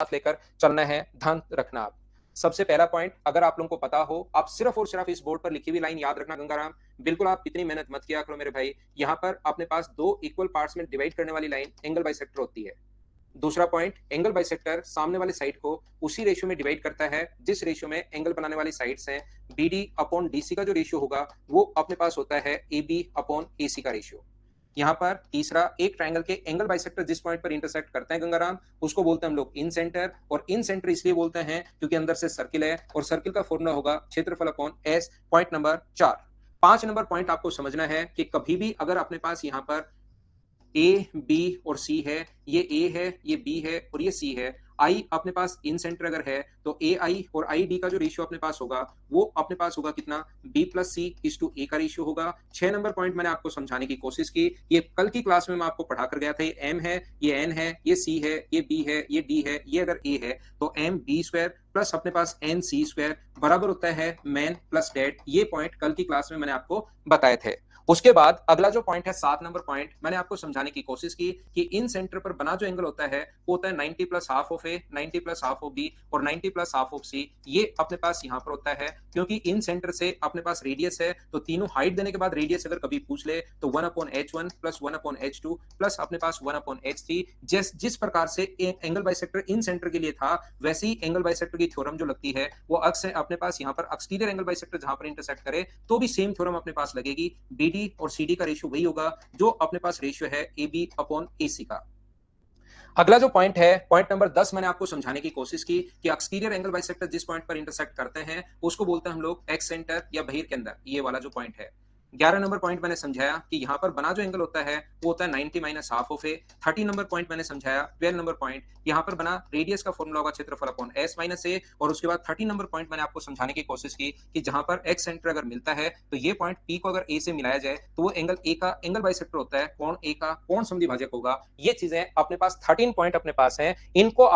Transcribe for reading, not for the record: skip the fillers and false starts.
साथ लेकर चलना है, ध्यान रखना आप। सबसे पहला पॉइंट अगर आप लोगों को पता हो, आप सिर्फ और सिर्फ इस बोर्ड पर लिखी हुई लाइन याद रखना गंगाराम, बिल्कुल आप इतनी मेहनत मत किया करो मेरे भाई। यहाँ पर अपने पास 2 इक्वल पार्ट्स में डिवाइड करने वाली लाइन एंगल बाइसेक्टर होती है। दूसरा पॉइंट, एंगल बाइसेक्टर सामने वाली साइड को उसी रेशियो में डिवाइड करता है जिस रेशियो में एंगल बनाने वाली साइड्स हैं। BD अपॉन DC का जो रेशियो होगा वो अपने पास होता है AB अपॉन AC का रेशियो। यहाँ पर तीसरा, एक ट्रायंगल के एंगल बाइसेक्टर जिस पॉइंट पर इंटरसेक्ट करते हैं गंगाराम, उसको बोलते हैं हम लोग इन सेंटर। और इन सेंटर इसलिए बोलते हैं क्योंकि अंदर से सर्किल है और सर्किल का फॉर्मूला होगा क्षेत्रफल upon S। Point number 4। 5 number point आपको समझना है कि कभी भी अगर अपने पास यहाँ पर ए, बी और सी है, ये ए है, ये बी है और ये सी है, आई अपने पास इन सेंटर अगर है तो ए आई और आई डी का जो रेशियो अपने पास होगा वो अपने पास होगा कितना, b plus c is to a का रेशियो होगा। 6 नंबर पॉइंट मैंने आपको समझाने की कोशिश की, ये कल की क्लास में मैं आपको पढ़ा कर गया था। ये एम है, ये एन है, ये सी है, ये बी है, ये डी है, ये अगर ए है तो एम बी स्क्वायर प्लस अपने पास एन सी स्क्वायर बराबर होता है मैन प्लस डेड। ये पॉइंट कल की क्लास में मैंने आपको बताए थे। उसके बाद अगला जो पॉइंट है 7 नंबर पॉइंट, मैंने आपको समझाने की कोशिश की कि इन सेंटर पर बना जो एंगल होता है वो होता है 90 plus half of A, 90 plus half of B और 90 प्लस हाफ ऑफ सी। ये अपने पास यहाँ पर होता है क्योंकि इन सेंटर से अपने पास रेडियस है, तो तीनों हाइट देने के बाद रेडियस अगर कभी पूछ ले तो 1 upon H1 plus 1 upon H2 plus अपने पास 1 अपॉन H3। जिस प्रकार से एंगल बाइसेक्टर इन सेंटर के लिए था वैसे ही एंगल बाइसेक्टर की थ्योरम जो लगती है वो अक्स है अपने पास यहाँ पर एक्सटीरियर एंगल बाइसेक्टर जहां पर इंटरसेक्ट करे तो भी सेम थ्योरम अपने पास लगेगी। BD और CD का रेशियो वही होगा जो अपने पास रेशियो है AB अपॉन AC का। अगला जो पॉइंट है, पॉइंट नंबर 10, मैंने आपको समझाने की कोशिश की कि एक्सटीरियर एंगल बाइसेक्टर जिस पॉइंट पर इंटरसेक्ट करते हैं उसको बोलते हैं हम लोग एक्स सेंटर या बहिर के अंदर, ये वाला जो पॉइंट है। 11 नंबर पॉइंट मैंने समझाया कि यहाँ पर बना जो एंगल होता है वो होता है 90 minus half of A. 30 number point मैंने समझाया। 12 नंबर पॉइंट, यहाँ पर बना रेडियस का फॉर्मूला होगा क्षेत्रफल अपॉन S माइनस ए। और उसके बाद 30 नंबर पॉइंट मैंने आपको समझाने की कोशिश की कि जहां पर एक्स सेंटर अगर मिलता है तो ये पॉइंट P को अगर A से मिलाया जाए तो वो एंगल A का एंगल बाइसेक्टर होता है, कोण A का कोण समद्विभाजक होगा। ये चीजें अपने पास 13 पॉइंट अपने पास हैं, इनको आप